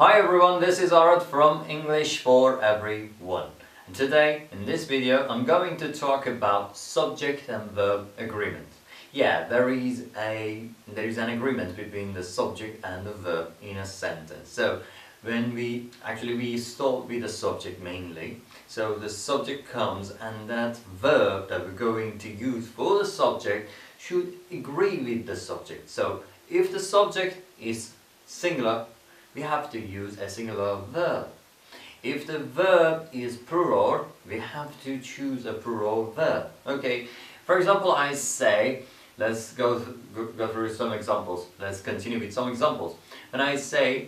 Hi everyone, this is Arad from English for Everyone. And today, in this video, I'm going to talk about subject and verb agreement. Yeah, there is an agreement between the subject and the verb in a sentence. So when we start with the subject mainly. So the subject comes and that verb that we're going to use for the subject should agree with the subject. So if the subject is singular, we have to use a singular verb. If the verb is plural, we have to choose a plural verb. Okay, for example, I say, let's go through some examples. Let's continue with some examples. When I say,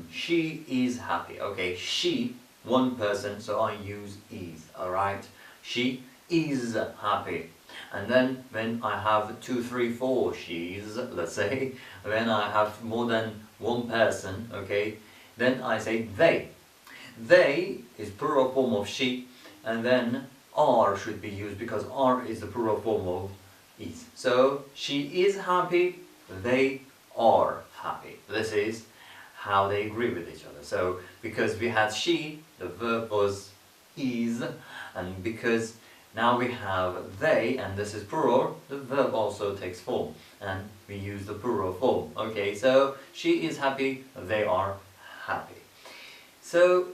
she is happy. Okay, she, one person, so I use is, alright? She is happy. And then when I have 2, 3, 4 she's, let's say, when I have more than one person, okay, then I say they. They is plural form of she, and then are should be used because are is the plural form of is. So she is happy, they are happy. This is how they agree with each other. So because we had she, the verb was is, and because now we have they, and this is plural, the verb also takes form, and we use the plural form. Okay, so she is happy, they are happy. So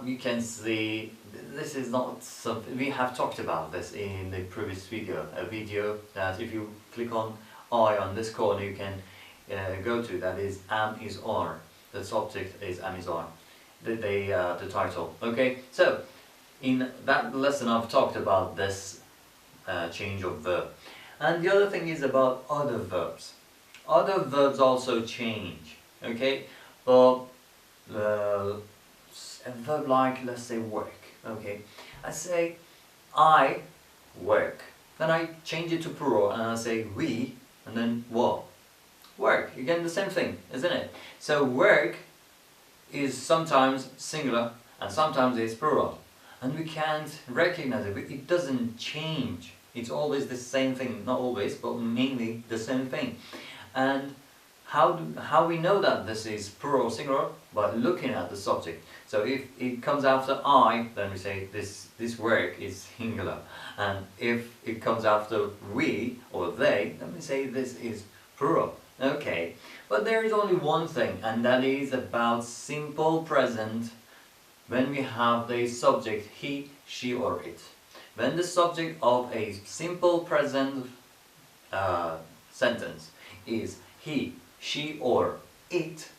you can see, this is not something, we have talked about this in the previous video, a video that if you click on I on this corner you can go to, that is am is are, the subject is am is are, the title. Okay, so in that lesson I've talked about this change of verb. And the other thing is about other verbs. Other verbs also change, okay? But a verb like, let's say, work, okay? I say, I work. Then I change it to plural and I say we, and then what? Work. Again, the same thing, isn't it? So work is sometimes singular and sometimes it's plural. And we can't recognize it. It doesn't change. It's always the same thing. Not always, but mainly the same thing. And how we know that this is plural singular? By looking at the subject. So if it comes after I, then we say this work is singular. And if it comes after we or they, then we say this is plural. Okay. But there is only one thing, and that is about simple present. When we have the subject he, she or it. When the subject of a simple present sentence is he, she or it,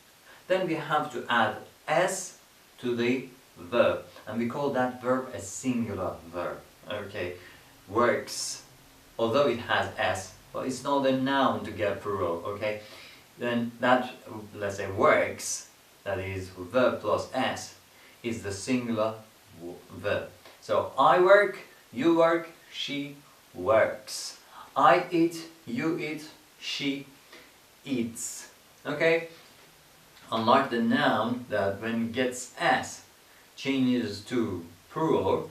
then we have to add s to the verb, and we call that verb a singular verb. Okay, works, although it has s, but it's not a noun to get plural. Okay, then that, let's say, works, that is verb plus s, is the singular verb. So I work, you work, she works. I eat, you eat, she eats. Okay? Unlike the noun that when it gets s changes to plural,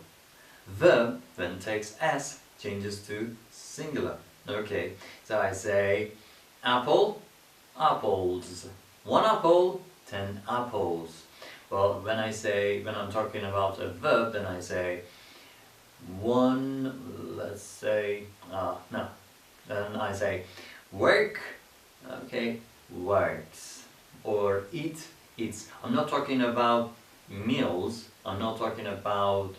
verb when it takes s changes to singular. Okay? So I say apple, apples. 1 apple, 10 apples. Well, when I'm talking about a verb, then I say one, let's say, no. Then I say work, okay, works. Or eat, eats. I'm not talking about meals, I'm not talking about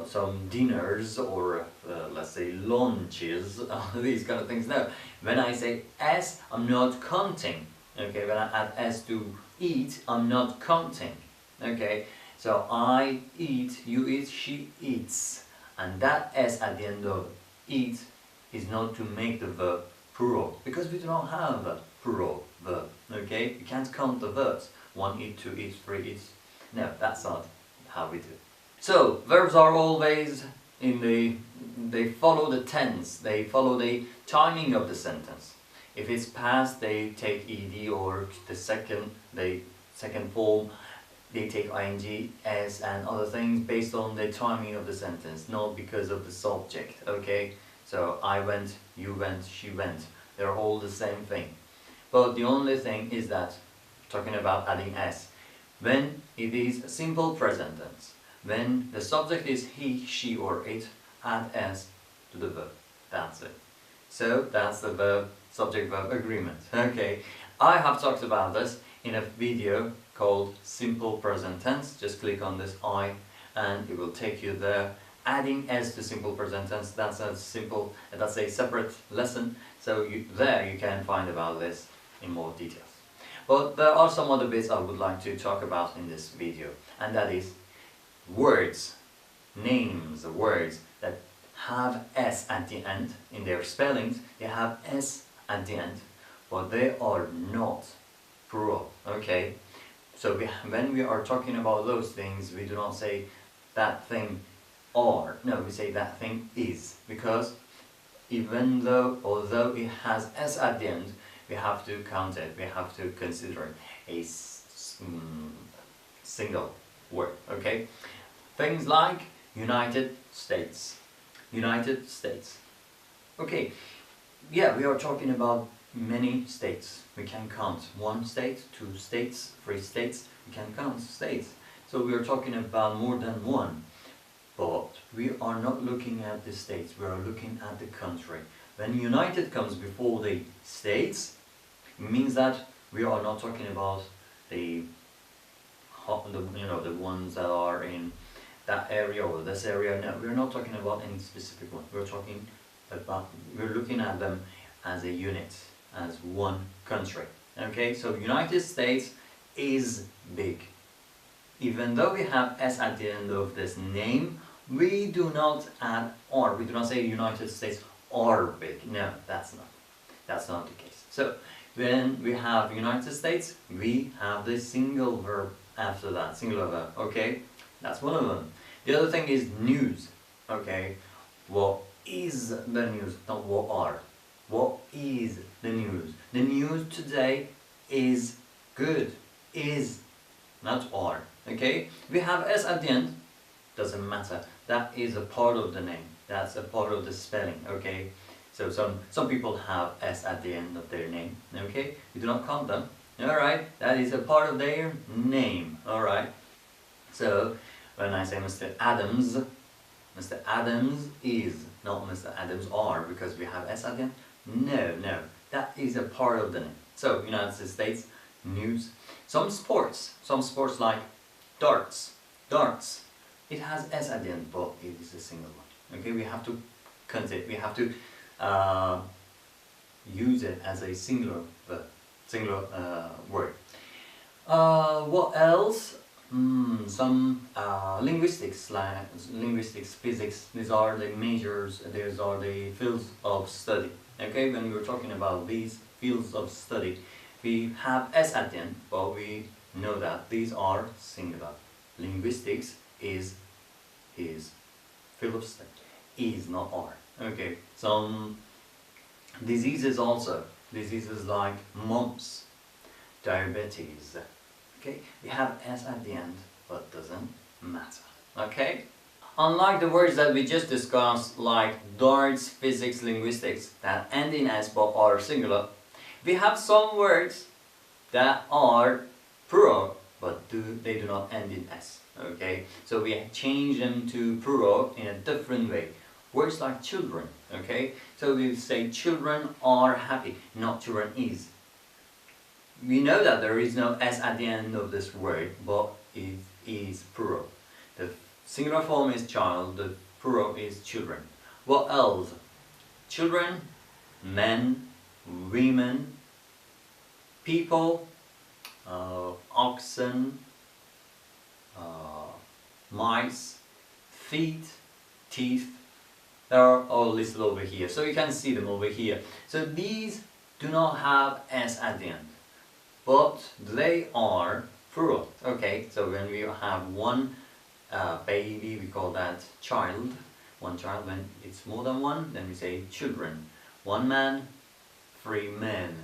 some dinners or let's say lunches, these kind of things. No, when I say s, I'm not counting. Okay, when I add s to eat, I'm not counting. Okay, so I eat, you eat, she eats, and that s at the end of eat is not to make the verb plural, because we do not have a plural verb. Okay, you can't count the verbs. 1 eat, 2 eats, 3 eats. No, that's not how we do. So verbs are always they follow the tense, they follow the timing of the sentence. If it's past, they take ed, or the second form, they take ing, s, and other things based on the timing of the sentence, not because of the subject. Okay, so I went, you went, she went. They're all the same thing. But the only thing is that talking about adding s. When it is a simple present tense, when the subject is he, she or it, add s to the verb. That's it. So that's the verb subject-verb agreement. Okay, I have talked about this in a video called Simple Present Tense. Just click on this I and it will take you there. Adding s to simple present tense, that's a separate lesson. So there you can find about this in more details. But there are some other bits I would like to talk about in this video, and that is words, names, words that have s at the end in their spellings. They have s at the end, but they are not plural. Okay, so when we are talking about those things, we do not say that thing are. No, we say that thing is, because although it has s at the end, we have to count it, we have to consider it a single word. Okay, things like United States. United States. Okay, yeah, we are talking about many states. We can count 1 state, 2 states, 3 states. We can count states. So we are talking about more than one. But we are not looking at the states, we are looking at the country. When United comes before the states, it means that we are not talking about the ones that are in that area or this area. No, we're not talking about any specific one. We're looking at them as a unit, as one country. Okay, so United States is big. Even though we have s at the end of this name, we do not add or. We do not say United States are big. No, that's not the case. So when we have United States, we have the single verb after that, singular verb. Okay, that's one of them. The other thing is news. Okay, what is the news? Not what are. What is the news? The news today is good. Is, not are. Okay, we have s at the end. Doesn't matter. That is a part of the name. That's a part of the spelling. Okay, so some people have s at the end of their name. Okay, we do not count them. All right, that is a part of their name. All right. So when I say Mr. Adams is, not Mr. Adams are, because we have s at the end. No, that is a part of the name. So United States, news. Some sports like darts. It has s at the end, but it is a single one. Okay, we have to count it. We have to use it as a singular word. What else? Some linguistics, physics. These are the majors. These are the fields of study. Okay, when we're talking about these fields of study, we have s at the end, but we know that these are singular. Linguistics is field of study. Is, not are. Okay, some diseases also. Diseases like mumps, diabetes. Okay, we have s at the end, but doesn't matter. Okay, unlike the words that we just discussed, like darts, physics, linguistics, that end in s but are singular, we have some words that are plural, but they do not end in s. Okay, so we change them to plural in a different way. Words like children. Okay, so we say children are happy, not children is. We know that there is no s at the end of this word, but it is plural. The singular form is child, the plural is children. What else? Children, men, women, people, oxen, mice, feet, teeth. They are all listed over here, so you can see them over here. So these do not have s at the end, but they are plural. Okay, so when we have one baby, we call that child. One child. When it's more than one, then we say children. One man, 3 men,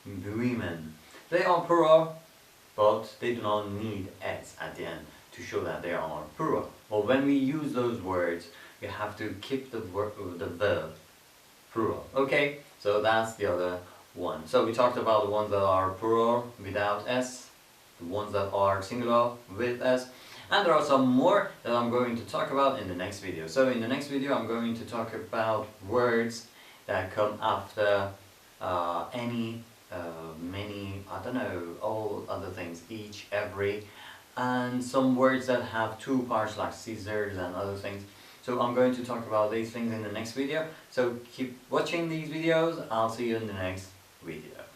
women. They are plural, but they do not need s at the end to show that they are plural. But when we use those words, we have to keep the verb plural. Okay, so that's the other one. So we talked about the ones that are plural without s, the ones that are singular with s, and there are some more that I'm going to talk about in the next video. So in the next video I'm going to talk about words that come after any, many, I don't know, all other things, each, every, and some words that have two parts like scissors and other things. So I'm going to talk about these things in the next video. So keep watching these videos. I'll see you in the next video.